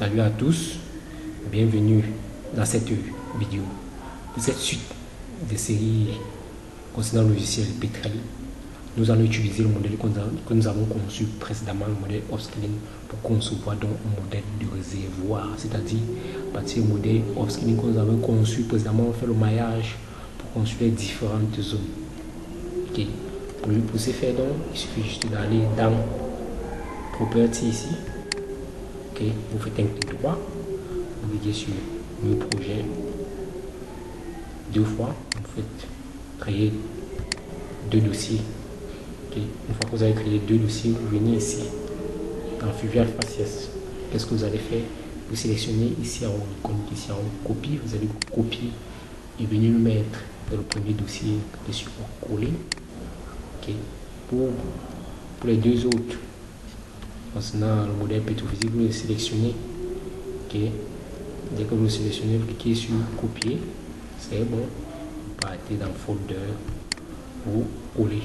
Salut à tous, bienvenue dans cette vidéo, de cette suite de séries concernant le logiciel Petrel. Nous allons utiliser le modèle que nous avons conçu précédemment, le modèle upscaling, pour concevoir donc un modèle de réservoir, c'est-à-dire à partir du modèle upscaling que nous avons conçu précédemment, on fait le maillage pour construire différentes zones. Ok. Pour ce faire donc, il suffit juste d'aller dans Property ici. Ok, vous faites un clic droit, vous cliquez sur New Projet deux fois, vous faites créer deux dossiers. Okay. Une fois que vous avez créé deux dossiers, vous venez ici dans Fluvial Faciès. Qu'est-ce que vous allez faire? Vous sélectionnez ici en haut, ici en haut, copie, vous allez copier et venir le mettre dans le premier dossier dessus pour coller. Okay. Pour les deux autres, concernant le modèle pétrophysique, vous le sélectionnez. Okay. Dès que vous le sélectionnez, vous cliquez sur copier, c'est bon, vous partez dans folder, vous collez.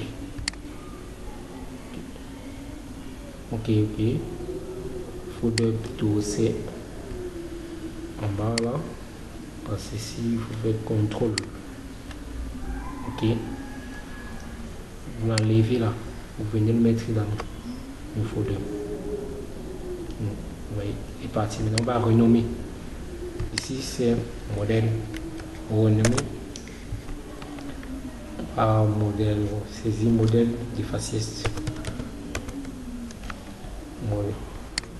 Ok, folder plutôt c'est en bas là, parce que ici vous faites contrôle. Ok, vous l'enlevez là, vous venez le mettre dans le folder. Vous voyez, c'est parti. Maintenant on va renommer. Ici c'est modèle renommé par modèle, saisir modèle de faciès.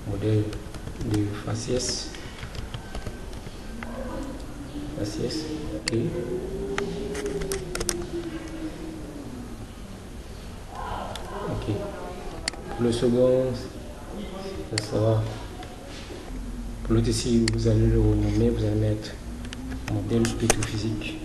Modèle de faciès. Ok. Ok. Pour le second, ça sera. Pour l'autre ici, vous allez le renommer, vous allez mettre modèle pétrophysique.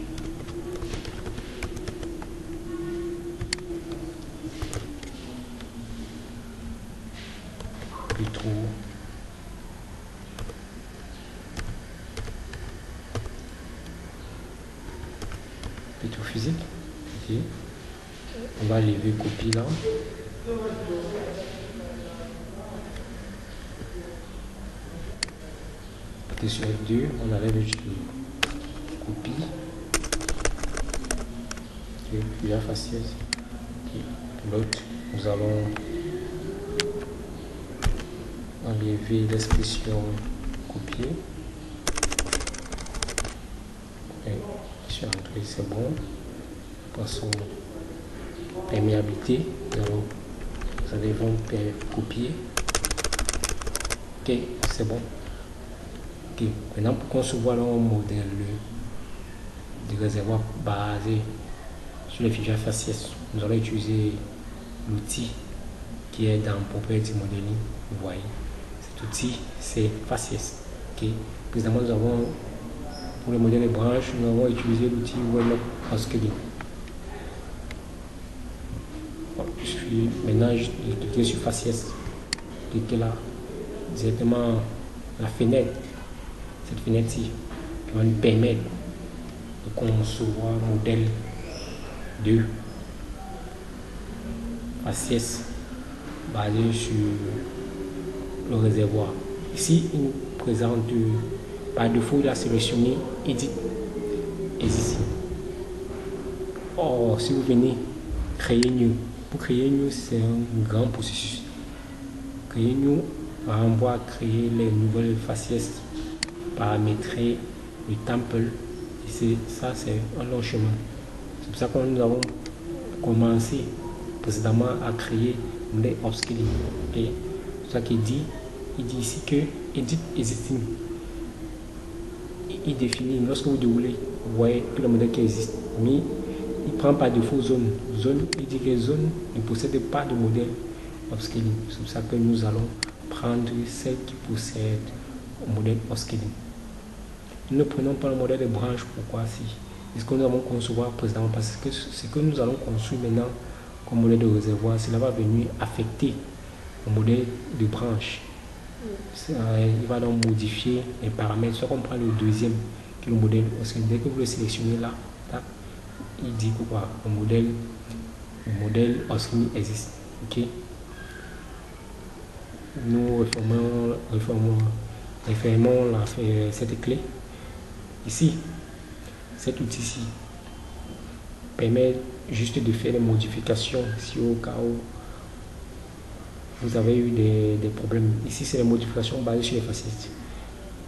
Pétrophysique. Ok. On va lever copie là. Sur F2, on enlève juste copie. Ok, puis la faciès. Okay. L'autre, nous allons enlever l'expression copier. Sur l'entrée, c'est bon. Passons perméabilité. Nous allons copier. Ok, c'est bon. Okay. Maintenant, pour concevoir un modèle de réservoir basé sur les fichiers faciès, nous allons utiliser l'outil qui est dans Property Modeling. Vous voyez, cet outil c'est faciès. Okay. Précédemment, nous avons pour le modèle de branche, nous avons utilisé l'outil Web Upscaling. Maintenant, je clique sur faciès, cliquez là directement la fenêtre. Cette fenêtre-ci qui va nous permettre de concevoir un modèle de faciès basé sur le réservoir. Ici, il nous présente par défaut, il a sélectionné Edit Existing. Or, si vous venez créer New, pour créer New, c'est un grand processus. Créer New renvoie à créer les nouvelles faciès, paramétrer le temple, et ça c'est un long chemin. C'est pour ça que nous avons commencé précédemment à créer le modèle upscaling. Et c'est ça qu'il dit, il dit ici que Edit Existing, il définit, lorsque vous déroulez, vous voyez tout le modèle qui existe, mais il prend par défaut zone, il dit que zone ne possède pas de modèle upscaling. C'est pour ça que nous allons prendre celle qui possède un modèle upscaling. Nous ne prenons pas le modèle de branche. Pourquoi? C'est ce que nous avons concevoir précédemment, parce que ce que nous allons construire maintenant comme modèle de réservoir, cela va venir affecter le modèle de branche. Il va donc modifier les paramètres. Soit on prend le deuxième qui est le modèle, parce que dès que vous le sélectionnez là, il dit que quoi, le modèle upscaling existe. Ok. Nous reformons Refermons cette clé. Ici, cet outil-ci permet juste de faire des modifications si au cas où vous avez eu des problèmes. Ici, c'est les modifications basées sur les facettes.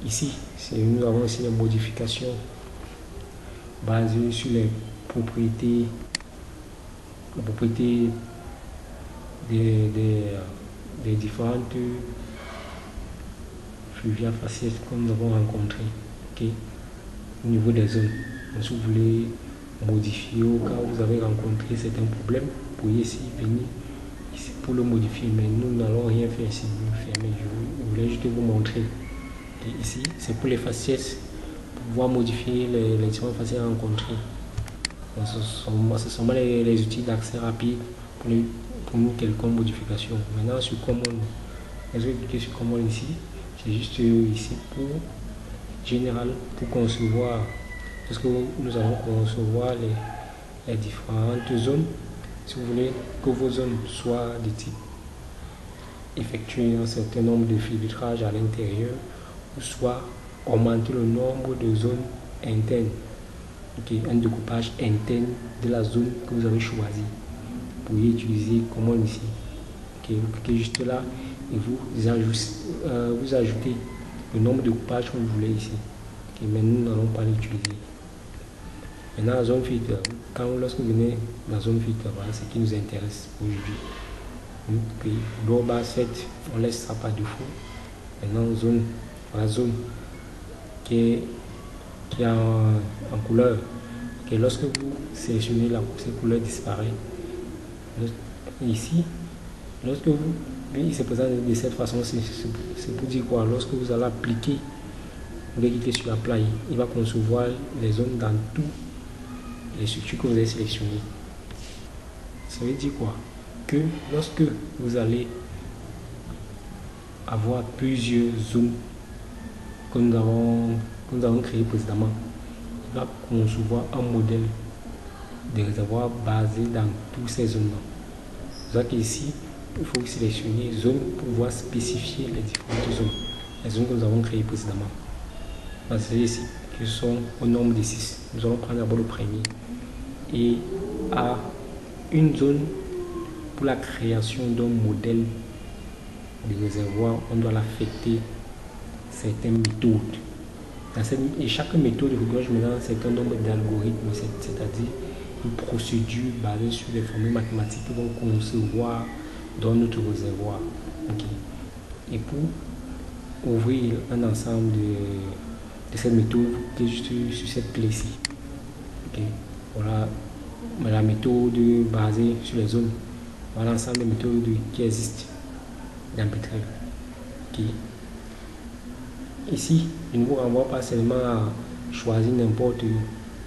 Ici, nous avons aussi les modifications basées sur les propriétés des différentes fluviales facettes que nous avons rencontrées. Okay? Au niveau des zones, donc, si vous voulez modifier au cas où vous avez rencontré certains problèmes, vous pouvez ici venir ici pour le modifier, mais nous n'allons rien faire ici. Je voulais juste vous montrer. Et ici, c'est pour les facettes, pour pouvoir modifier les différentes facettes rencontrées. Donc, ce sont les outils d'accès rapide pour une quelconque modification. Maintenant, sur Common, je vais cliquer sur Common ici. C'est juste ici pour général, pour concevoir, parce que nous allons concevoir les différentes zones. Si vous voulez que vos zones soient de type effectuer un certain nombre de filtrages à l'intérieur, ou soit augmenter le nombre de zones internes. Okay, un découpage interne de la zone que vous avez choisi. Vous pouvez utiliser Common ici. Okay, vous cliquez juste là et vous ajoutez le nombre de coupages que vous voulez ici. Okay, mais nous n'allons pas l'utiliser. Maintenant, la zone filtre, lorsque vous venez dans la zone filtre, voilà ce qui nous intéresse aujourd'hui. Okay, Global 7, on laisse ça par défaut. Maintenant, la zone qui est en couleur. Okay, lorsque vous sélectionnez cette couleur disparaît. Ici, lorsque il se présente de cette façon, c'est pour dire quoi? Lorsque vous allez appliquer, vous allez cliquer sur Apply, il va concevoir les zones dans toutes les structures que vous avez sélectionnées. Ça veut dire quoi? Que lorsque vous allez avoir plusieurs zones que nous avons créé précédemment, il va concevoir un modèle de réservoir basé dans toutes ces zones-là. C'est ça qu'ici, il faut sélectionner zone pour pouvoir spécifier les différentes zones, les zones que nous avons créées précédemment. C'est ici qui sont au nombre de 6. Nous allons prendre d'abord le premier. Et à une zone pour la création d'un modèle de réservoir, on doit l'affecter certaines méthodes. Et chaque méthode regorge maintenant un certain nombre d'algorithmes, c'est-à-dire une procédure basée sur les formules mathématiques qui vont concevoir dans notre réservoir. Okay. Et pour ouvrir un ensemble de cette méthode, qui est juste sur cette clé-ci. Okay. Voilà la méthode basée sur les zones. Voilà l'ensemble des méthodes qui existent dans Petrel. Okay. Ici, il ne vous renvoie pas seulement à choisir n'importe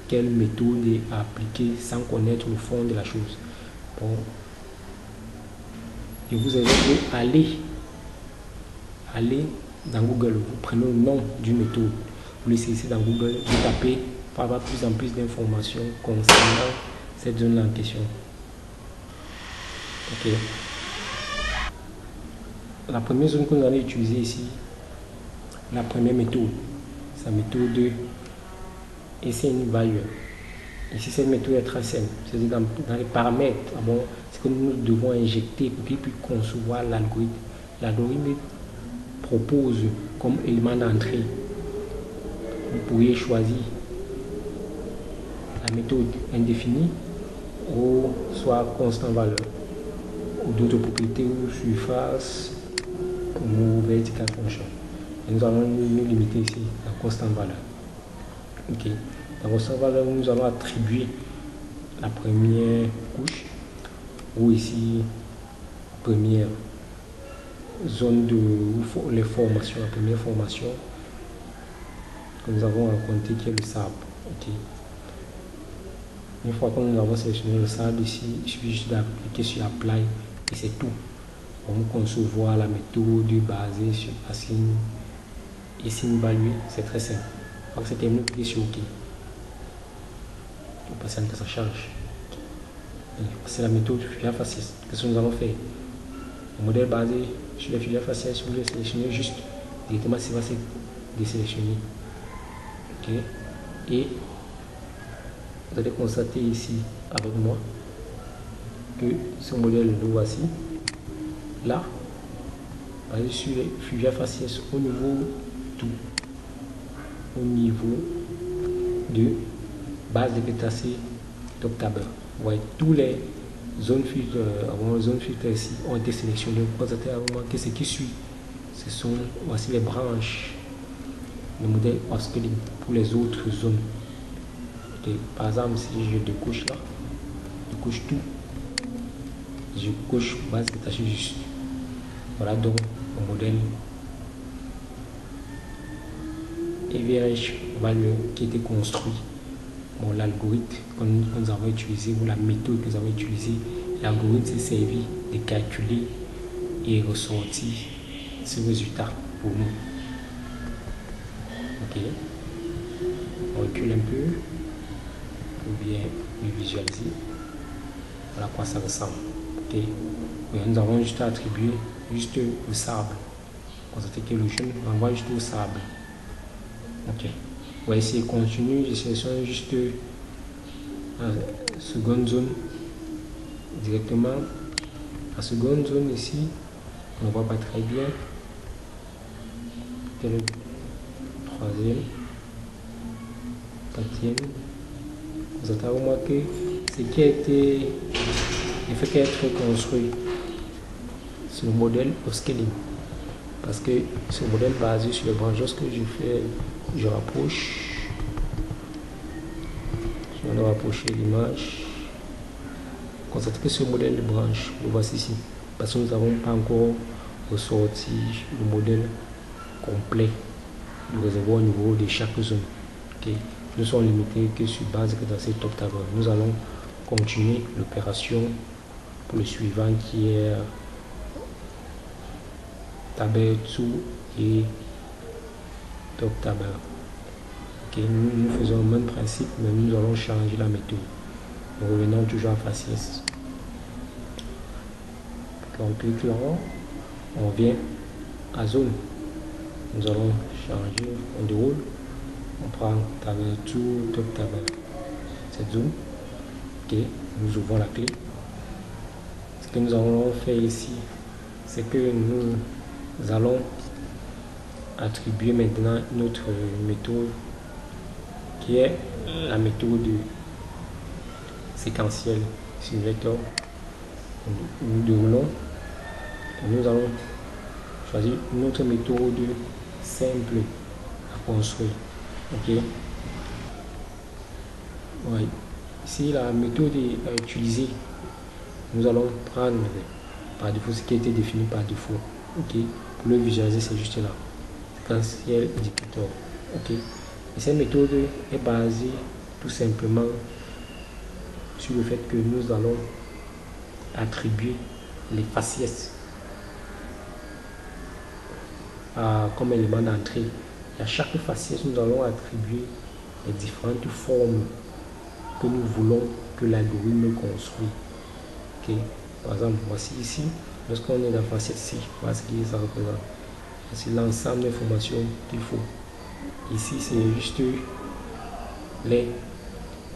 quelle méthode à appliquer sans connaître le fond de la chose. Bon. Et vous allez aller dans Google, vous prenez le nom d'une méthode, vous le saisissez dans Google, vous tapez pour avoir plus en plus d'informations concernant cette zone-là en question. Ok. La première zone que nous allons utiliser ici, la première méthode, c'est la méthode de SN Value. Ici, cette méthode est très simple. C'est-à-dire dans les paramètres, c'est que nous devons injecter pour qu'il puisse concevoir l'algorithme. L'algorithme propose comme élément d'entrée. Vous pourriez choisir la méthode indéfinie ou soit constant valeur ou d'autres propriétés ou surface ou vertical function. Et nous allons nous limiter ici à constant valeur. Ok. Dans constant valeur, nous allons attribuer la première couche ou ici première zone de les formations, la première formation que nous avons rencontrée qui est le sable. Okay. Une fois que nous avons sélectionné le sable ici, il suffit juste d'appliquer sur Apply et c'est tout. On va concevoir la méthode basée sur Assign et SN Value, c'est très simple. Quand c'est terminé, cliquez sur OK. On passe à que ça charge. C'est la méthode filière faciès. Qu'est-ce que nous allons faire? Le modèle basé sur les filières faciès, vous voulez sélectionner juste directement ça va se désélectionner. Ok, et vous allez constater ici avec moi que ce modèle le voici là, basé sur les Fluvial faciès au niveau de base de pétacée d'octabre. Vous voyez, tous les zones filtres ici ont été sélectionnées. Vous constatez à moi que ce qui suit, ce sont voici les branches de modèle upscaling pour les autres zones. Okay. Par exemple, si je découche là, je couche tout, je couche base détachée juste. Voilà donc le modèle EVRH qui a été construit. Bon, l'algorithme que nous avons utilisé ou la méthode que nous avons utilisée, l'algorithme s'est servi de calculer et ressortir ce résultat pour nous. Ok, on recule un peu pour bien le visualiser. Voilà à quoi ça ressemble. Ok, et nous avons juste attribué juste le sable. Constatez que le jaune renvoie juste au sable. Ok, on va essayer de continuer. Je sélectionne juste la seconde zone directement. La seconde zone ici, on ne voit pas très bien. C'est le troisième, quatrième. Vous entendez au moins que ce qui a été fait qu'être construit sur le modèle upscaling, parce que ce modèle basé sur les branches, lorsque je rapproche, je vais rapprocher l'image, constatez que ce modèle de branche, le voici ici, parce que nous n'avons pas encore ressorti le modèle complet du réservoir au niveau de chaque zone. Okay. Nous sommes limités que sur base que dans cette octave. Nous allons continuer l'opération pour le suivant qui est Tabertu et Octaber. Okay. Nous faisons le même principe, mais nous allons changer la méthode. Nous revenons toujours à faciès. On clique là, on vient à zone. Nous allons changer, on déroule, on prend Tabertu, Octaber. Cette zone. Ok, nous ouvrons la clé. Ce que nous allons faire ici, c'est que nous allons attribuer maintenant notre méthode qui est la méthode séquentielle simulator. Nous déroulons et nous allons choisir notre méthode simple à construire. Ok, oui. Si la méthode est utilisée, nous allons prendre par défaut ce qui a été défini par défaut. Ok, pour le visualiser, c'est juste là. Séquentiel indicateur. Ok, et cette méthode est basée tout simplement sur le fait que nous allons attribuer les faciès comme élément d'entrée. Et à chaque faciès, nous allons attribuer les différentes formes que nous voulons que l'algorithme construit. Ok, par exemple, voici ici, lorsqu'on est dans la faciès ici, voici ce que ça représente. C'est l'ensemble d'informations qu'il faut. Ici, c'est juste les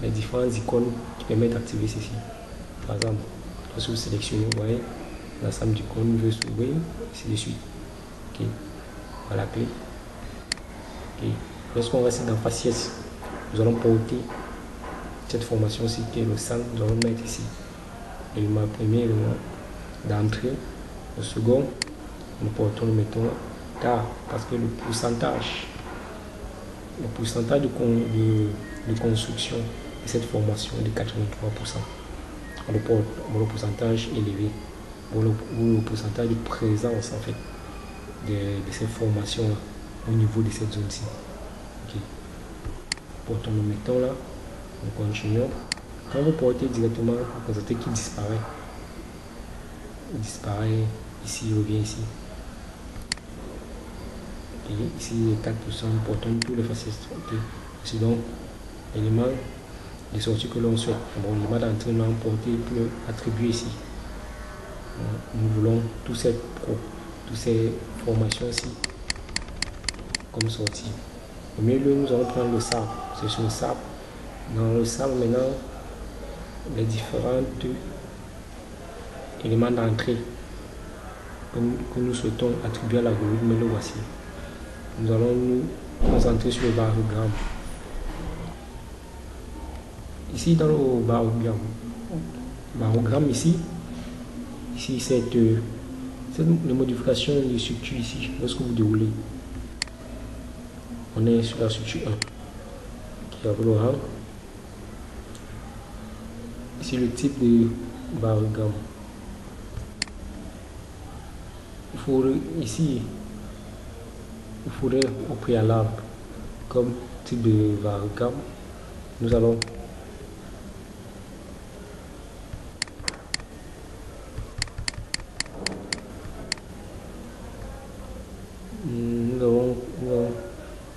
différentes icônes qui permettent d'activer ceci. Par exemple, lorsque vous sélectionnez, vous voyez, l'ensemble d'icônes veut s'ouvrir, ainsi de suite. Ok, voilà la clé. Ok, lorsqu'on reste dans faciès, nous allons porter cette formation-ci qui est le centre, nous allons mettre ici l'élément premier, élément d'entrée. Le second, nous portons le mettons car parce que le pourcentage de construction de cette formation est de 83%. On le porte le pourcentage élevé, ou le pourcentage de présence en fait de cette formation là au niveau de cette zone-ci. Ok, portons le mettons là, nous continuons. Quand vous portez directement, vous constatez qu'il disparaît. Il disparaît ici, il revient ici. Et ici, 4%, nous portons tous les faciès. Okay. C'est donc l'élément de sortie que l'on souhaite. Bon, l'élément d'entrée, nous allons porter pour l'attribuer ici. Nous voulons toutes ces formations ici comme sortie. Au milieu, nous allons prendre le sable. C'est sur le sable. Dans le sable, maintenant, les différents éléments d'entrée que nous souhaitons attribuer à l'algorithme, le voici. Nous allons nous concentrer sur le barogramme. Ici, dans le barogramme ici c'est les modifications de structure ici. Lorsque vous déroulez, on est sur la structure 1 qui a le rang. Ici, le type de barogramme. Ici, il faudrait au préalable, comme type de barogramme, nous allons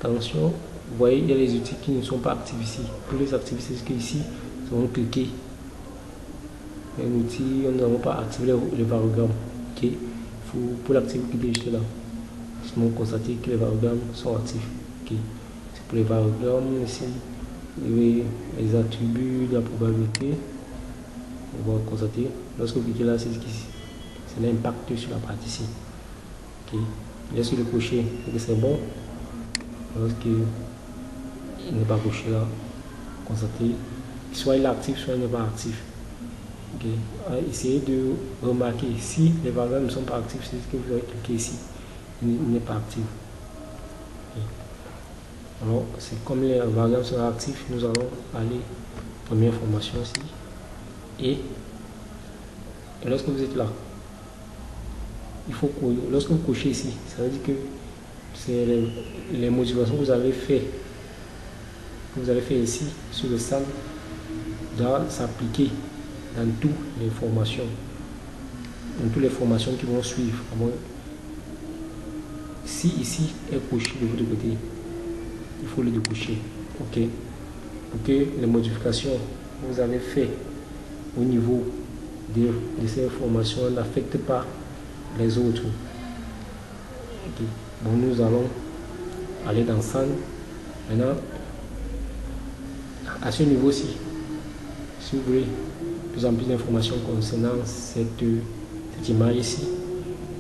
attention, vous voyez, il y a les outils qui ne sont pas actifs ici. Pour les activer, c'est qu'ici, nous allons cliquer. Un outil, nous n'avons pas activé le barogramme. Ok, pour l'activer, cliquez juste là. Sinon, constatez que les barogrammes sont actifs. Okay. C'est pour les barogrammes ici, les attributs de la probabilité. On va constater, lorsque vous cliquez là, c'est l'impact sur la partie ici. Okay. Laissez le cocher, c'est bon. Lorsqu'il n'est pas coché là, constatez, soit il est actif, soit il n'est pas actif. Okay. Essayez de remarquer si les barogrammes ne sont pas actifs, c'est ce que vous allez cliquer ici. Il n'est pas actif. Okay. Alors, c'est comme les variables sont actifs, nous allons aller première information ici. Et lorsque vous êtes là, il faut que lorsque vous cochez ici, ça veut dire que c'est les motivations que vous avez fait ici sur le sable doivent s'appliquer dans toutes les formations, qui vont suivre. Si ici est coché de votre côté, il faut le décocher. Ok, pour que les modifications que vous avez faites au niveau de ces formations n'affectent pas les autres. Okay. Bon, nous allons aller dans Sun. Maintenant, à ce niveau-ci, si vous voulez plus en plus d'informations concernant cette image ici,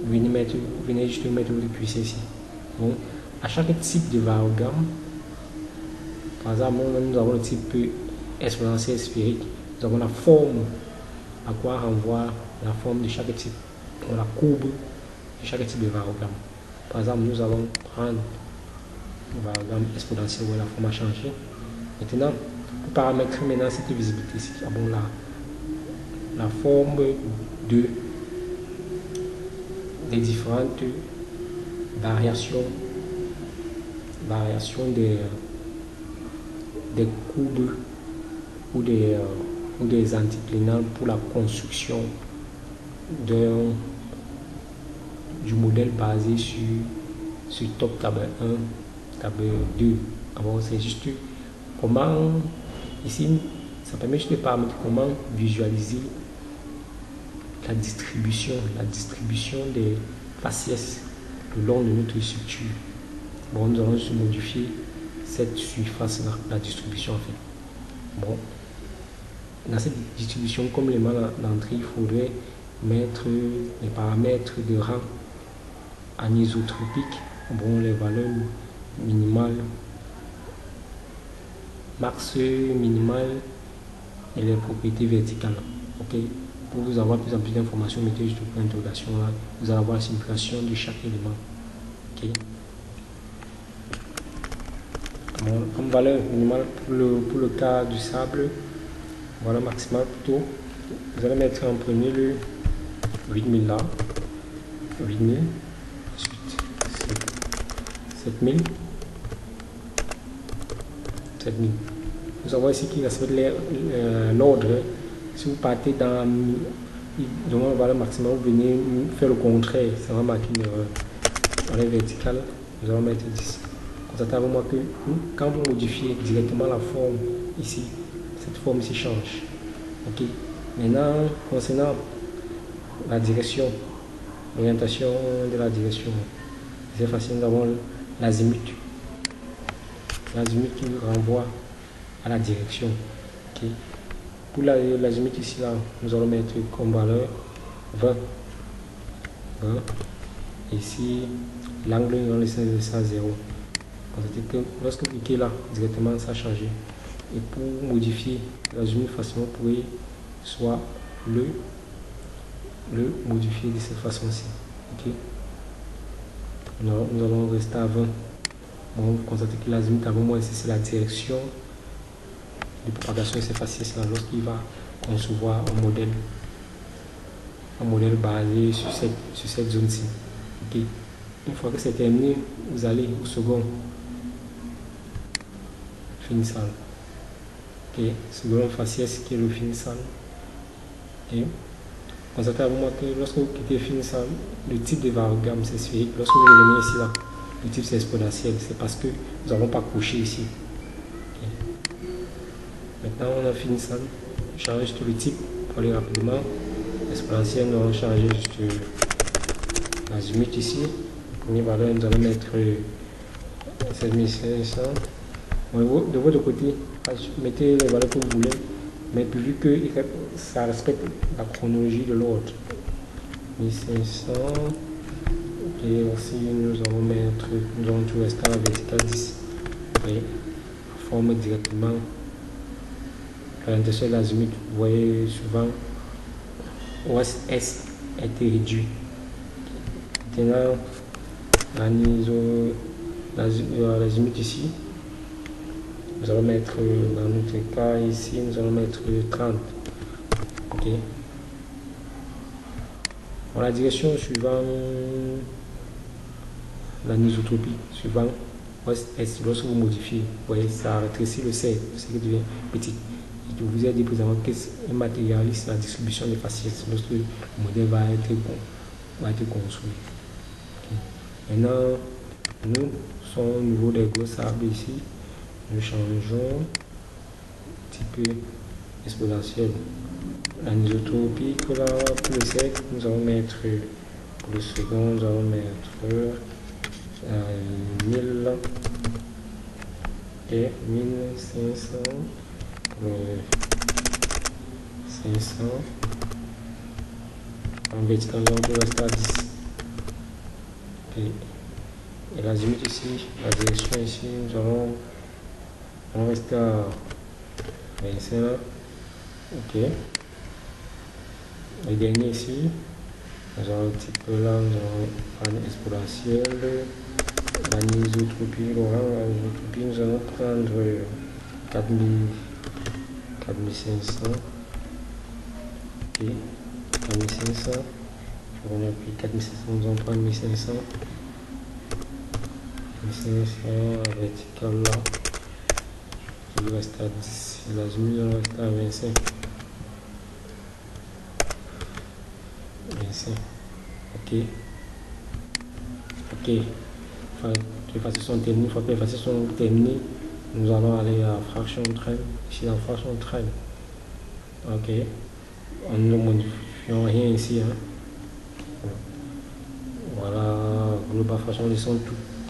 venez juste mettre votre cuissé ici. Bon, à chaque type de barogramme, par exemple, nous avons le type exponentiel sphérique. Nous avons la forme, à quoi renvoie la forme de chaque type, la courbe de chaque type de barogramme. Par exemple, nous allons prendre le barogramme exponentiel où la forme a changé. Maintenant, pour paramétrer maintenant cette visibilité ici, nous avons la forme des différentes variations des courbes ou des anticlinales pour la construction du modèle basé sur top table 1, table 2. Alors c'est juste comment, ici, ça permet juste de paramétrer comment visualiser la distribution des faciès le long de notre structure. Bon, nous allons juste modifier cette surface-là, la distribution en fait. Bon, dans cette distribution, comme l'élément d'entrée, il faudrait mettre les paramètres de rang anisotropique, bon, les valeurs minimales, max minimal et les propriétés verticales. Ok, pour vous avoir plus en plus d'informations, mettez juste le point d'interrogation là, vous allez avoir la signification de chaque élément. Ok. Bon, comme valeur minimale pour le cas du sable, voilà maximal plutôt. Vous allez mettre en premier le 8000 là, 8000, ensuite 7000, 7000. Nous avons ici qui respecte l'ordre. Si vous partez dans la valeur maximale, vous venez faire le contraire, ça va marquer une erreur. Dans les verticales, nous allons mettre 10. Constatez avec moi que quand vous modifiez directement la forme ici, cette forme ici change. Ok. Maintenant, concernant la direction, l'orientation de la direction, c'est facile, nous avons l'azimut. l'azimut qui renvoie à la direction. Okay. Pour l'azimut ici, là, nous allons mettre comme valeur 20. 20. Ici, l'angle, nous allons laisser ça à 0. Constatez que lorsque vous cliquez là, directement, ça a changé. Et pour modifier l'azimut facilement, vous pouvez soit le modifier de cette façon-ci. Okay. Nous allons rester à 20. Bon, vous constatez que l'azimut avant moi, ici, c'est la direction de propagation de ces faciès là lorsqu'il va concevoir un modèle basé sur cette zone-ci. Okay. Une fois que c'est terminé, vous allez au second finissant. Okay. Second faciès qui est le finissant. Okay. Constatez à moi que lorsque vous quittez finissant, le type de variogramme c'est sphérique. Lorsque vous revenez ici là, le type c'est exponentiel. C'est parce que nous n'avons pas coché ici. Okay. Maintenant on a finissant. Change juste le type pour aller rapidement. Exponentiel, nous allons changer juste l'azimut ici. Première valeur, nous allons mettre 7500. Bon, de votre côté, mettez les valeurs que vous voulez, mais vu que ça respecte la chronologie de l'ordre. 1500. Et aussi, nous allons tout rester à vertical 10. Et forme directement l'orientation de l'azimut. Vous voyez souvent OS a été réduit. Maintenant, l'azimut ici, nous allons mettre, dans notre cas ici, nous allons mettre 30. Ok. Dans la direction suivant l'anisotropie, suivant OS, lorsque vous modifiez, vous voyez, ça rétrécit le cercle devient petit. Et je vous ai dit précédemment qu'un matérialise la distribution des faciès lorsque le modèle va être construit. Okay. Maintenant, nous sommes au niveau des gros sables ici. Nous changeons type exponentiel. L'anisotropie, pour le cercle, nous allons mettre, pour le second, nous allons mettre 1000 et 1500. 500 en vertical, on peut rester à 10. Okay. Et l'azimut ici, la direction ici, nous allons rester à 25. Ok. Le dernier ici, nous allons un petit peu là, nous allons prendre exponentiel, l'anisotropie, nous allons prendre 4500. Ok. 4500. On a pris 4500, nous allons prendre 1500. 1500 vertical là. Il reste à 10. L'azimut reste à 25. 25. Ok. Ok. Les faciès sont terminées. Une fois que les faciès sont terminées, nous allons aller à fraction de traîne. Ici, dans fraction de traîne. Ok. On ne modifions rien ici. Hein. Voilà. Global fraction, laissons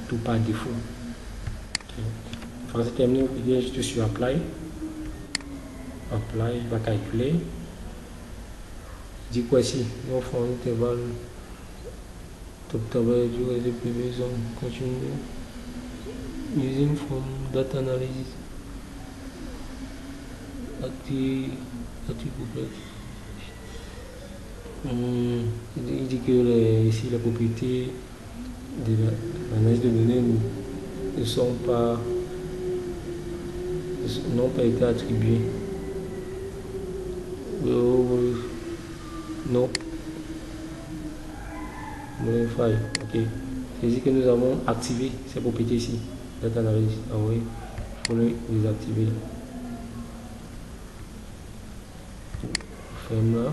tout par défaut. Okay. Une fois que c'est terminé, vous cliquez juste sur Apply. Apply, il va calculer. Il dit quoi ici? Nous faisons un intervalle. Top table durée de besoin continue. Using from data analysis. Active complexe. Il dit que ici la propriété de l'analyse de données n'ont pas été attribuées. Non. Modify. Ok. C'est-à-dire que nous avons activé ces propriétés ici. Data analysis. Ah oui. Il faut les désactiver. Ferme là.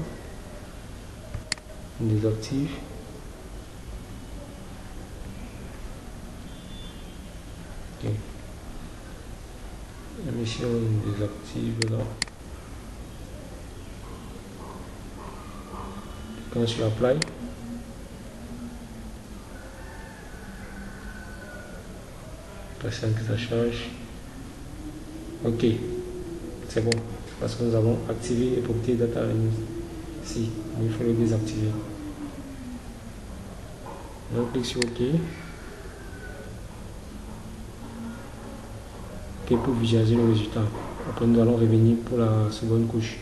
On désactive. Ok. La mission on désactive là. Quand je apply. Patiente que ça change. Ok, c'est bon. Parce que nous avons activé les propriétés data analysis. Si, il faut le désactiver. On clique sur OK. OK pour visualiser le résultat. Après, nous allons revenir pour la seconde couche.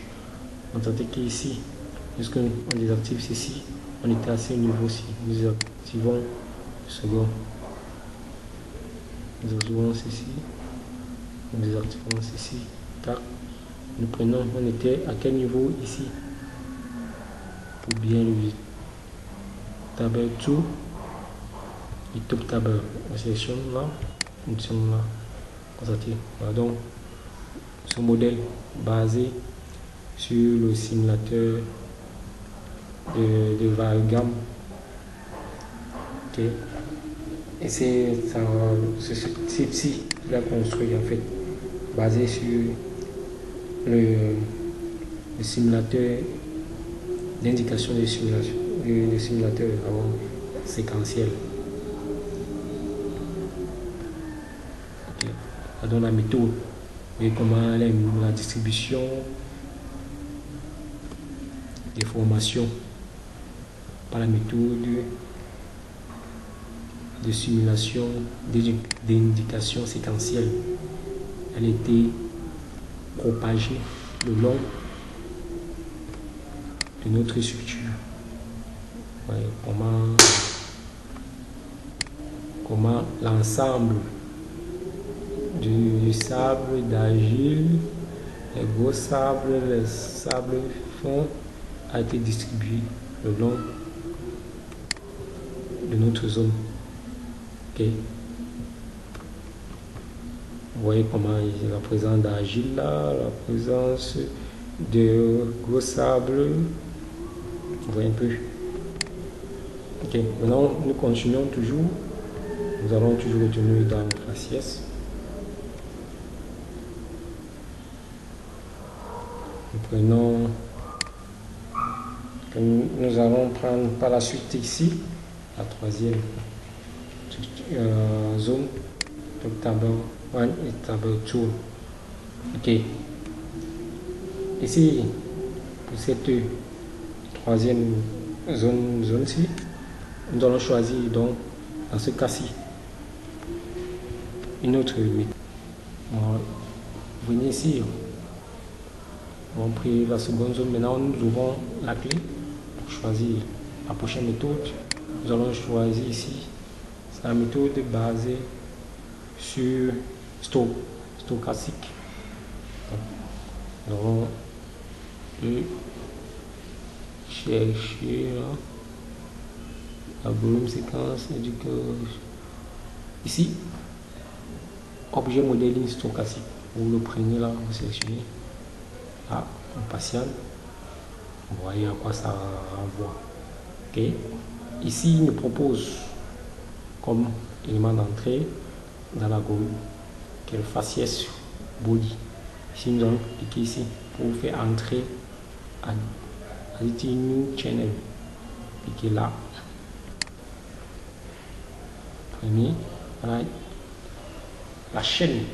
Notez qu'ici, lorsqu'on désactive ceci, on était à ce niveau-ci. Nous désactivons le second. Nous désactivons ceci. Nous désactivons ceci. Tac. Nous prenons, on était à quel niveau ici? Pour bien le vide. Table tout. Et top table. On sélectionne là. On sélectionne là. Constatez. Voilà donc ce modèle basé sur le simulateur de Valgam. Ok. Et c'est ce type-ci qu'il a construit en fait, basé sur le simulateur d'indication de simulation, le simulateur séquentiel. Okay. Ça donne la méthode et comment la distribution des formations par la méthode de simulation d'indication séquentielle. Elle était propagée le long de notre structure. Ouais, comment l'ensemble du sable d'argile, les gros sables, les sables fins a été distribué le long de notre zone. Ok. Vous voyez comment il y a la présence d'argile là, la présence de gros sable. Vous voyez un peu. Ok. Maintenant, nous continuons toujours. Nous allons toujours retourner dans notre faciès. Nous allons prendre par la suite ici la troisième zone, donc table 1 et table 2. Ok. Ici, pour cette troisième zone-ci, nous allons choisir donc dans ce cas-ci une autre méthode. Venez ici. On va prendre la seconde zone. Maintenant, nous ouvrons la clé pour choisir la prochaine méthode. Nous allons choisir ici. C'est la méthode basée sur stochastique. Nous allons chercher là, la volume séquence éducation. Ici, objet modeling stochastique. Vous le prenez là, vous sélectionnez. Là, on patiente. Vous voyez à quoi ça renvoie. Ok. Ici, il nous propose comme élément d'entrée dans la gomme qui est le faciès body. Ici, nous allons cliquer ici pour faire entrer à New Channel. Cliquez là. Premier, voilà la chaîne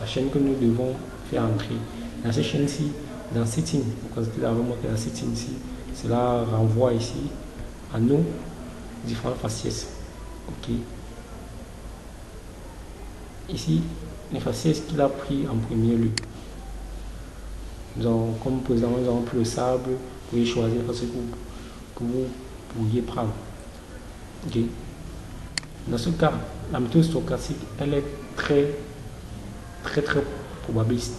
que nous devons faire entrer. Dans cette chaîne-ci, dans Setting, vous constatez là vraiment que dans Setting-ci, cela renvoie ici à nos différents faciès. Ok. Ici, les faciès qu'il a pris en premier lieu. Nous avons, comme président, nous avons pris le sable. Vous pouvez choisir parce que vous pourriez prendre. Ok. Dans ce cas, la méthode stochastique, elle est très probabiliste.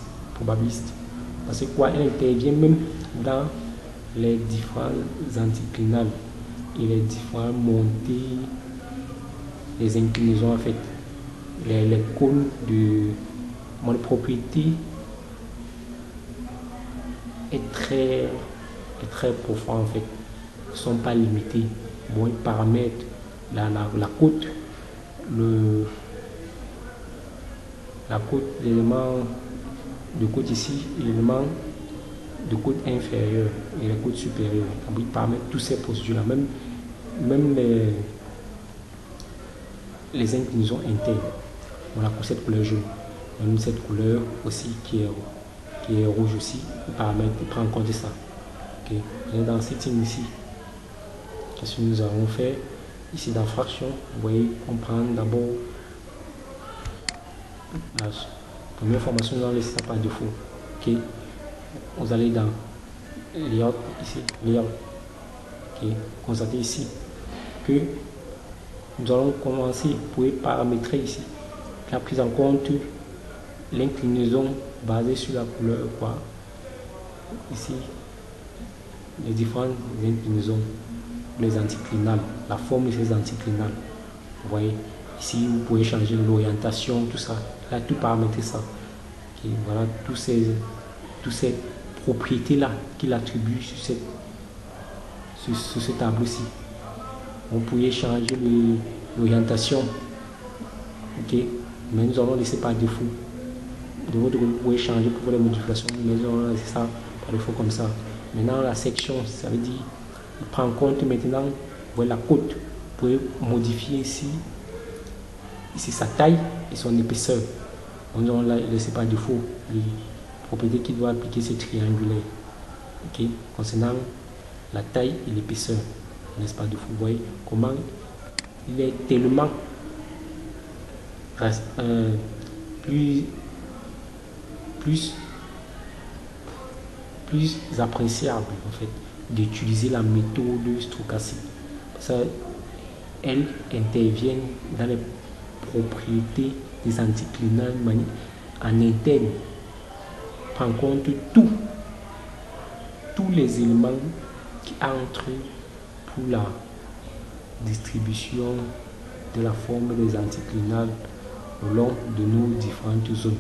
Parce que quoi, elle intervient même dans les différents anticlinales et les différentes montées, les inclinaisons en fait, les cônes de propriété est très profond en fait, ne sont pas limités. Bon, ils paramètrent la côte, l'élément de côte ici, l'élément de côte inférieure et la côte supérieure. Ils paramètrent toutes ces procédures-là, même les inclinaisons internes. Voilà pour cette couleur jaune. Même cette couleur aussi qui est rouge aussi, le paramètre prend en compte ça. Ok, on est dans setting ici. Qu'est-ce que nous avons fait ici dans fraction? Vous voyez, on prend d'abord la première formation, nous allons laisser ça par défaut. Ok, vous allez dans layout ici, layout. Ok, constatez ici que nous allons commencer pour paramétrer ici la prise en compte l'inclinaison basée sur la couleur quoi. Ici les différentes inclinaisons, les anticlinales, la forme de ces anticlinales. Vous voyez ici vous pouvez changer l'orientation, tout ça, là tout paramétrer ça. Okay, voilà toutes ces propriétés là qu'il attribue sur ce tableau-ci. On pouvait changer l'orientation, ok, mais nous allons laisser par défaut. De votre côté, vous pouvez changer pour les modifications, mais nous allons laisser ça par défaut comme ça. Maintenant, la section, ça veut dire, il prend en compte maintenant, vous voyez la côte, vous pouvez modifier ici sa taille et son épaisseur. Nous allons la laisser par défaut les propriétés qui doivent appliquer ces triangulaires, ok, concernant la taille et l'épaisseur, n'est-ce pas, de fou. Vous voyez comment il est tellement plus appréciable en fait d'utiliser la méthode stochastique. Ça, elle intervient dans les propriétés des anticlinales en interne, prend en compte tous les éléments qui entrent pour la distribution de la forme des anticlinales au long de nos différentes zones.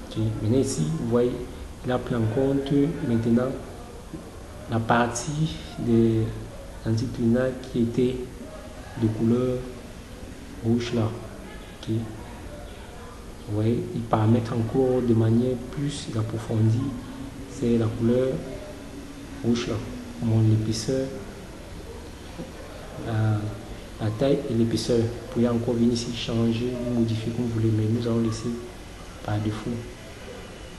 Okay. Maintenant ici, vous voyez, il a pris en compte maintenant la partie des anticlinales qui était de couleur rouge là. Okay. Vous voyez, il permet encore de manière plus approfondie, c'est la couleur rouge là. Mon épaisseur, la taille et l'épaisseur. Vous pouvez encore venir ici changer, modifier comme vous voulez, mais nous allons laisser par défaut.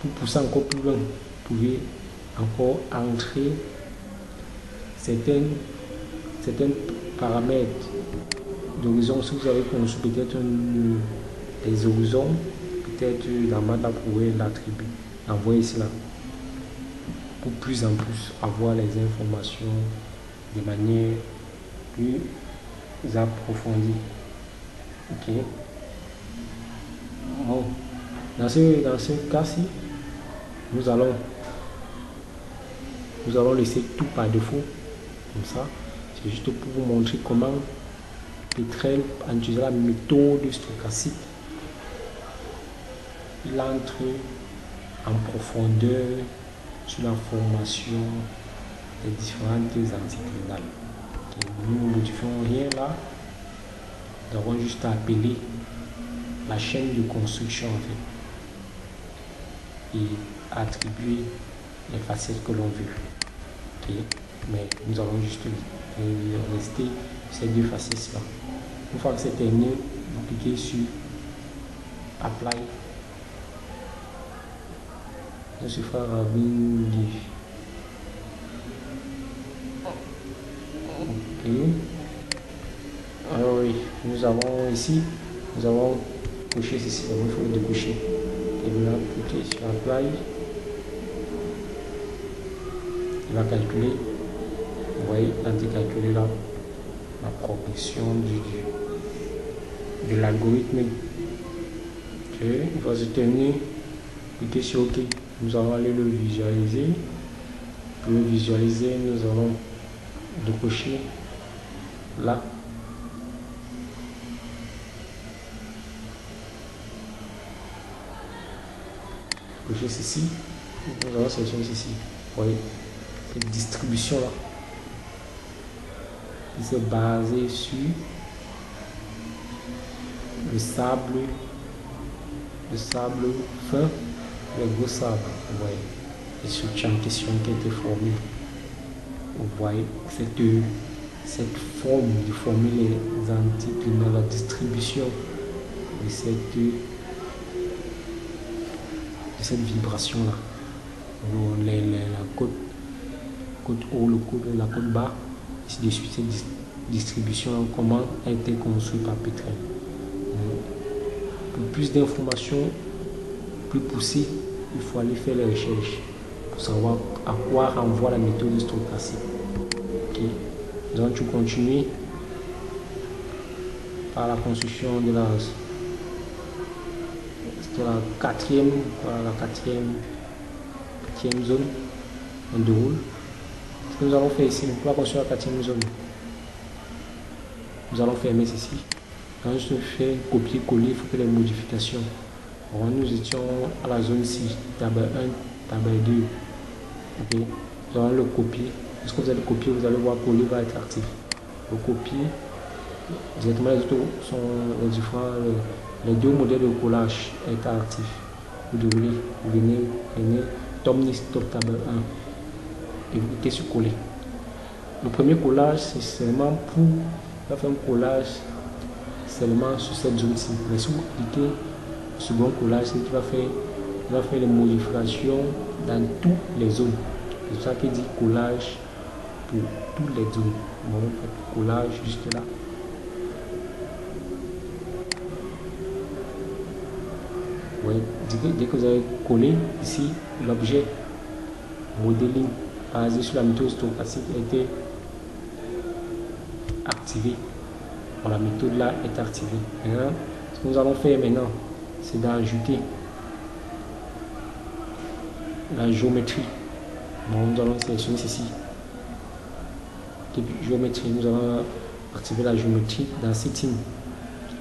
Pour pousser encore plus loin, vous pouvez encore entrer certains paramètres d'horizon. Si vous avez conçu peut-être des horizons, peut-être dans MATLAB, vous pouvez l'attribuer, envoyer cela pour plus en plus avoir les informations de manière plus approfondie. Ok. Bon. Dans ce cas-ci, nous allons laisser tout par défaut, comme ça. C'est juste pour vous montrer comment Petrel, en utilisant la méthode stochastique, il entre en profondeur sur la formation des différentes anticlinales. Okay. Nous ne modifions rien là. Nous avons juste à appeler la chaîne de construction en fait et attribuer les facettes que l'on veut. Okay. Mais nous allons juste rester ces deux facettes là. Une fois que c'est terminé, vous cliquez sur Apply. Je suis faire ok. Alors oui, nous avons ici, nous avons coché ceci, il faut le décocher. Et maintenant, cliquez sur Apply. Il va calculer, vous voyez, il a calculé là la progression de l'algorithme. Ok, il va se terminer. Cliquez sur OK. Nous allons aller le visualiser. Pour le visualiser, nous allons décocher là. Cocher ceci. Nous allons sélectionner ceci. Vous voyez, cette distribution là. C'est basé sur le sable fin, le gros sable, vous voyez, et sur chaque question qui a été formée, vous voyez cette forme de former les anticlinales, la distribution de cette cette vibration-là. La côte haut, la côte bas, ainsi de suite, cette distribution, comment a été construite par Petrel. Pour plus d'informations, plus poussées, il faut aller faire les recherches pour savoir à quoi renvoie la méthode stochastique. Okay. Donc tu continues par la construction de la quatrième zone en déroule. Ce que nous allons faire ici, pour la construire la quatrième zone, nous allons fermer ceci. Quand je fais copier-coller, il faut faire les modifications. Alors, nous étions à la zone 6, table 1, table 2. Okay. Nous allons le copier. Lorsque vous allez copier, vous allez voir que coller va être actif. Le copier, directement les autres sont les différents, les deux modèles de collage est actif. Vous déroulez, vous venez, top table 1 et vous cliquez sur coller. Le premier collage, c'est seulement pour faire un collage seulement sur cette zone-ci. Mais si vous cliquez sur le second collage, c'est qu'il va faire les modifications dans toutes les zones. C'est ça qui dit collage pour toutes les zones. Bon, on fait collage juste là. Ouais, dès que vous avez collé ici, l'objet modeling basé sur la méthode stochastique a été activé. Bon, la méthode là est activée. Maintenant, ce que nous allons faire maintenant, c'est d'ajouter la géométrie. Bon, nous allons sélectionner ceci. Géométrie, nous allons activer la géométrie dans Setting.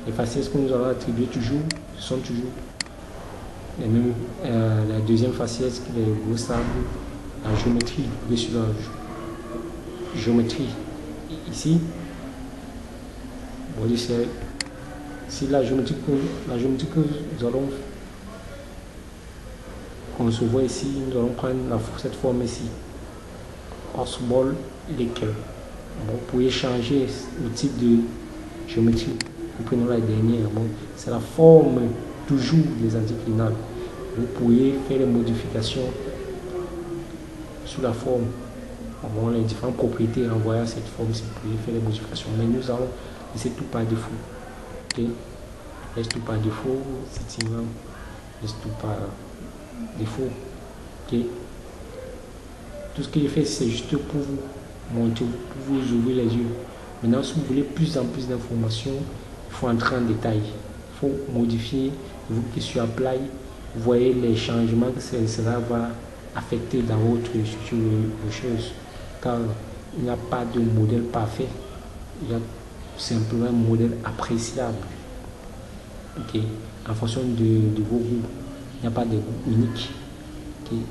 Les faciès que nous allons attribuer toujours, ce sont toujours les mêmes. La deuxième faciès qui est le gros sable, la géométrie, vous sur la géométrie ici. Bon, si la géométrie que nous allons concevoir ici, nous allons prendre cette forme ici, Osbol Lekel. Bon, vous pouvez changer le type de géométrie. Nous prenons la dernière. Bon, c'est la forme toujours des anticlinales. Vous pouvez faire les modifications sur la forme. Bon, les différentes propriétés renvoyées à cette forme, si vous pouvez faire les modifications. Mais nous allons laisser tout par défaut. Okay? Laisse tout par défaut. Setting, laisse tout par défaut. Okay? Tout ce que j'ai fait, c'est juste pour vous montrer, pour vous ouvrir les yeux. Maintenant, si vous voulez plus en plus d'informations, il faut entrer en détail. Il faut modifier. Vous cliquez sur Apply. Vous voyez les changements que cela va affecter dans votre structure de choses. Car il n'y a pas de modèle parfait. Il y a simplement un modèle appréciable. Okay. En fonction de vos goûts. Il n'y a pas de goût unique. Okay.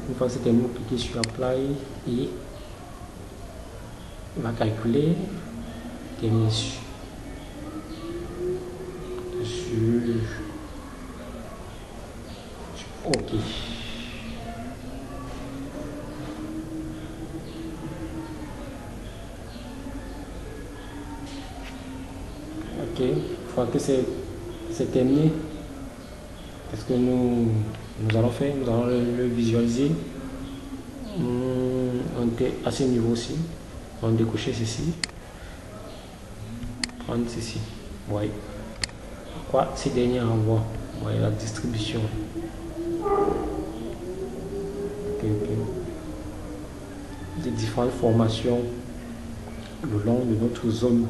Une fois que c'est terminé, vous cliquez sur Apply et il va calculer. Terminer sur OK. OK. Une fois que c'est terminé, qu'est-ce que nous allons faire? Nous allons le visualiser. On était à ce niveau-ci. On va décocher ceci. Prendre ceci. Oui. Quoi? Ces derniers renvoient. Oui, la distribution. OK. Des différentes formations le long de notre zone.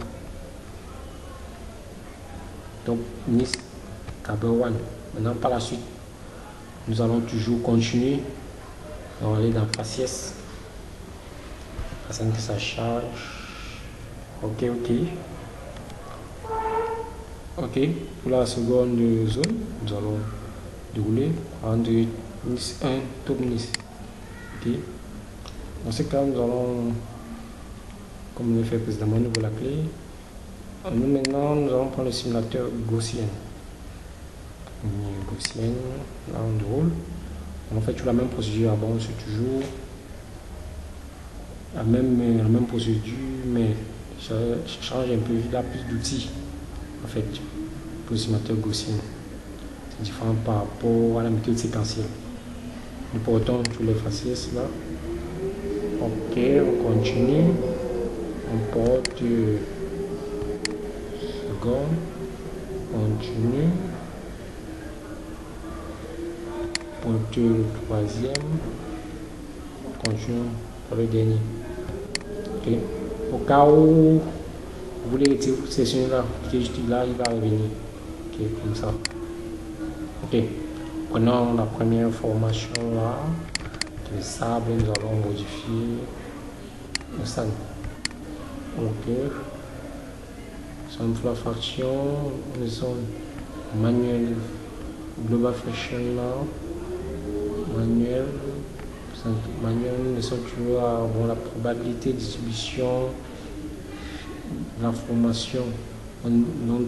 Donc, Nice, table 1. Maintenant, par la suite, nous allons toujours continuer. On va aller dans faciès. Afin que ça charge. OK. OK. Pour la seconde zone, nous allons dérouler en de Nice 1, top Nice. OK. Dans ce cas, nous allons, comme on l'a fait précédemment, nous la clé. Nous maintenant, nous allons prendre le simulateur gaussien. Là on déroule. On fait toujours la même procédure. Bon, c'est toujours la même procédure, mais ça change un peu. Il y a plus d'outils en fait pour le simulateur gaussien. C'est différent par rapport à la méthode séquentielle. Nous portons tous les faciès là. Ok, on continue. On porte second. Continue. Porte le troisième. On continue pour le dernier. Ok. Au cas où vous voulez retirer cette session là, là, il va revenir. Ok, comme ça. Ok. Prenons la première formation là. Le sable, nous allons modifier le sable. Ok. Some floor fraction, nous avons manuel global fraction là. Manuel, nous sommes toujours à la probabilité de distribution, l'information. Non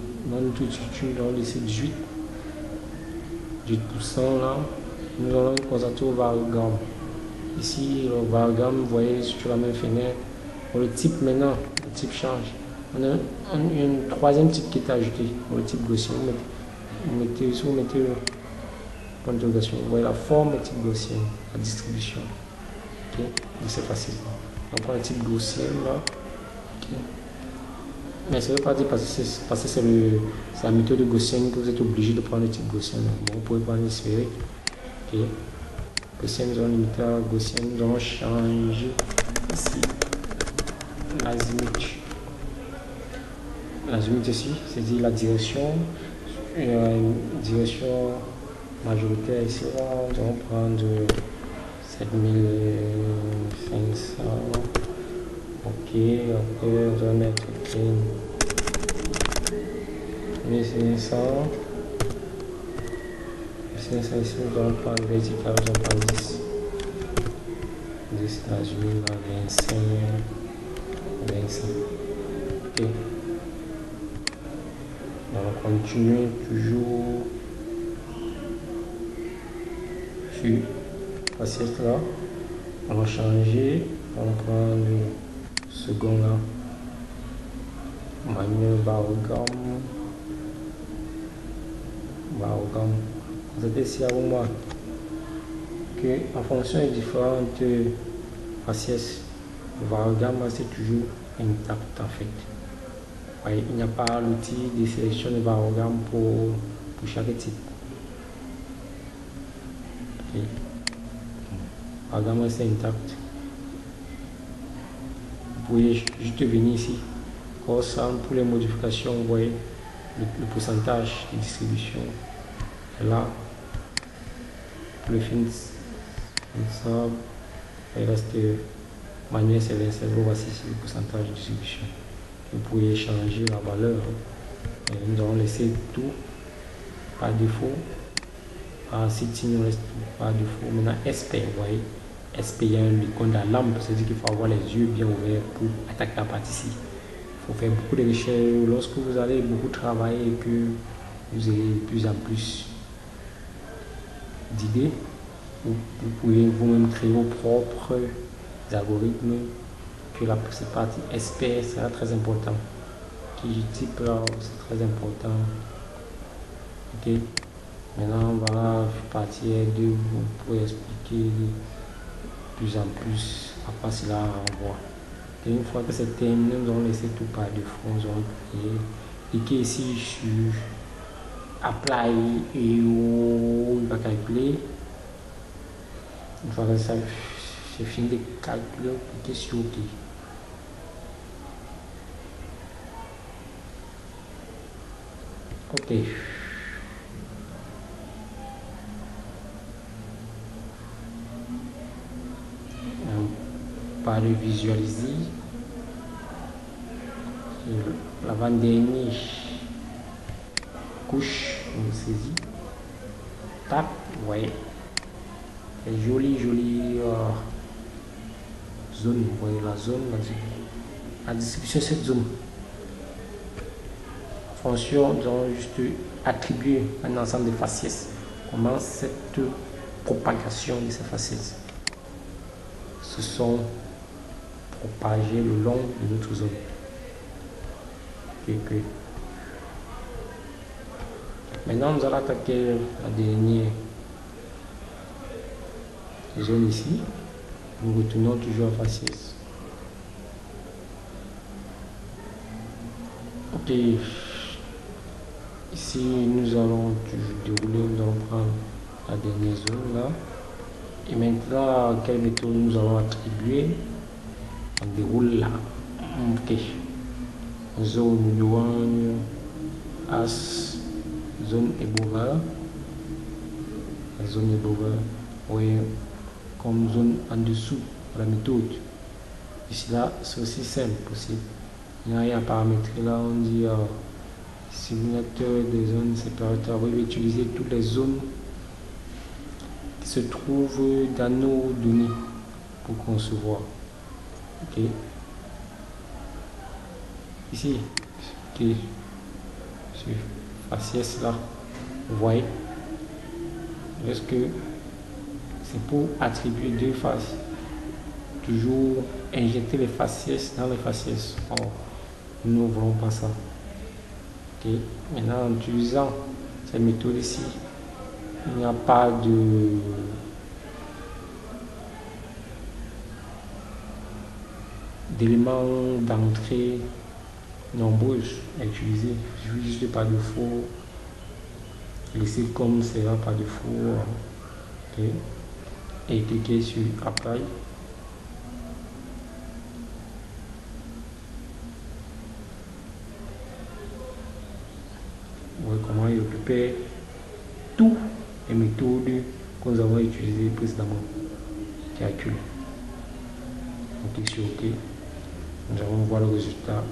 tout de suite, on laisse 18% là. Nous allons constater au variogramme. Ici, le variogramme, vous voyez sur la même fenêtre. Pour le type maintenant, le type change. On a un troisième type qui est ajouté, pour le type gaussien. Vous mettez le point d'interrogation. Vous voyez la forme du type gaussien, la distribution. Okay. C'est facile. On prend le type gaussien là. Okay. Mais ça ne veut pas dire parce que c'est la méthode gaussienne que vous êtes obligé de prendre le type gaussien. Bon, vous pouvez prendre le sphérique. Okay. Gaussien, nous allons limiter à gaussien, nous allons changer ici l'azimut. L'azimut ici, c'est-à-dire la direction. Direction majoritaire ici, là, nous allons prendre 7500. Ok, après nous allons mettre 1500. 500 ici, nous allons prendre vertical, nous allons prendre 10. 10 l'azimut, 25. 25. Ok. On va continuer toujours sur l'assiette là. On va changer. On va prendre le second là. Manuel variogramme. Vous êtes ici avec moi que la fonction est différente faciès. Le variogramme c'est toujours intact en fait. Ouais, il n'y a pas l'outil de sélection de variogramme pour chaque type. Okay. Le variogramme c'est intact. Vous pouvez juste venir ici. Pour les modifications, vous voyez le pourcentage de distribution. Et là, le fin ça, il reste manuel, c'est 27. Voici le pourcentage de distribution. Vous pouvez changer la valeur. Et nous allons laisser tout par défaut. Si nous reste tout par défaut. Maintenant, SP, vous voyez, SP, il y a un icône de la lampe, c'est-à-dire qu'il faut avoir les yeux bien ouverts pour attaquer la partie-ci. Il faut faire beaucoup de recherches. Lorsque vous allez beaucoup travailler et que vous avez de plus en plus d'idées, vous pouvez vous-même créer vos propres algorithmes. Que cette partie SP sera très important. Qui type là, c'est très important. Ok. Maintenant, voilà, partie 2, vous pouvez expliquer de plus en plus à quoi cela renvoie. Et une fois que c'est terminé, nous allons laisser tout par défaut. Nous allons cliquer ici sur Apply et il va calculer. Une fois que ça c'est fini de calculer, cliquez sur OK. Ok. Par le visualiser. L'avant-dernière couche, on saisit. Tape, ouais. Jolie zone, vous voyez la zone, la distribution de cette zone. Fonction, nous allons juste attribuer un ensemble de faciès. Comment cette propagation de ces faciès se sont propagées le long de notre zone. Ok. Maintenant, nous allons attaquer la dernière zone ici. Nous retournons toujours à faciès. Ok. Ici, nous allons dérouler, nous allons prendre la dernière zone là. Et maintenant, quelle méthode nous allons attribuer? On déroule là. Ok. Zone douane, as, zone ébova. La zone ébova, oui, comme zone en dessous de la méthode. Ici là, c'est aussi simple possible. Il n'y a rien à paramétrer là, on dit simulateur des zones séparatoires. Vous pouvez utiliser toutes les zones qui se trouvent dans nos données pour concevoir. Ok. Ici, ok, sur faciès là, vous voyez, est-ce que c'est pour attribuer deux faces, toujours injecter les faciès dans les faciès. Oh, nous ne voulons pas ça. Ok, maintenant en utilisant cette méthode ici, il n'y a pas d'éléments d'entrée nombreuses à utiliser. Je veux juste pas de four, laisser comme c'est là, pas de four. Ok, et cliquer sur apply. Ouais, comment il récupère toutes les méthodes que nous avons utilisées précédemment. Calcul. On clique sur OK. Nous allons voir le résultat.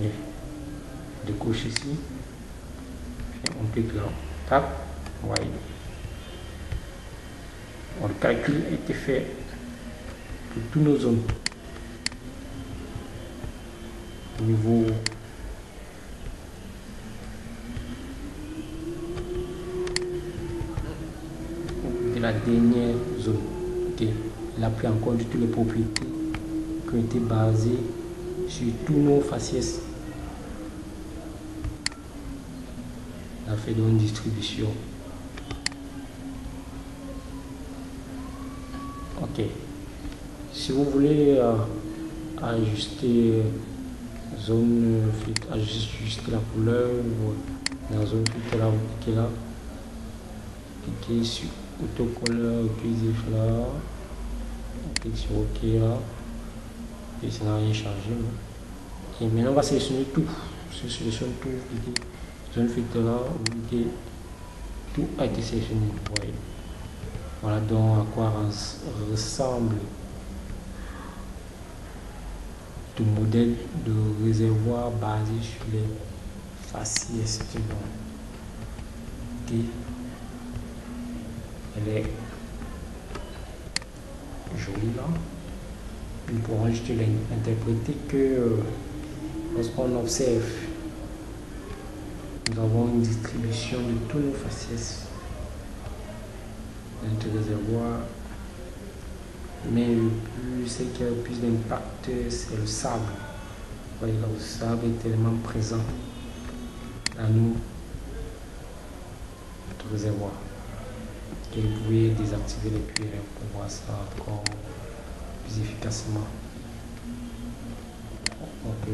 Et décoche ici. Et on clique là. Tac. Voyez. Le calcul a été fait pour toutes nos zones. Au niveau de la dernière zone. Okay. Il a pris en compte toutes les propriétés qui ont été basées sur tous nos faciès. Il a fait donc une distribution. Ok. Si vous voulez ajuster zone filtre, ajuster la couleur, dans la zone filtre là, vous cliquez là, cliquez sur autocolor, utilisez là, on clique sur OK là, et ça n'a rien changé. Et maintenant on va sélectionner tout. Je sélectionne tout, cliquez zone filtre là, vous cliquez, tout a été sélectionné. Voyez. Voilà donc à quoi ressemble le modèle de réservoir basé sur les faciès. Ok. Elle est jolie là. Nous pourrons juste l'interpréter que lorsqu'on observe, nous avons une distribution de tous nos faciès. Notre réservoir, mais ce qui a le plus d'impact, c'est le sable. Vous voyez là, le sable est tellement présent dans notre réservoir. Et vous pouvez désactiver les cuirs pour voir ça encore plus efficacement. Ok.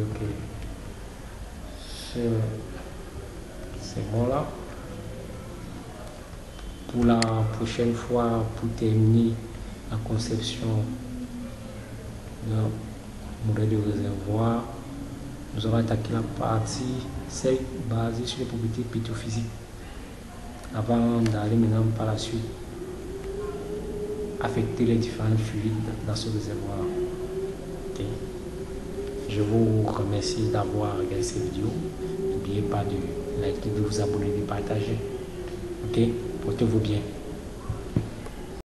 C'est bon là. Pour la prochaine fois, pour terminer la conception d'un modèle de réservoir, nous allons attaquer la partie celle basée sur les propriétés pétrophysiques avant d'aller maintenant par la suite affecter les différents fluides dans ce réservoir. Okay. Je vous remercie d'avoir regardé cette vidéo. N'oubliez pas de liker, de vous abonner, de partager. Ok, portez-vous bien.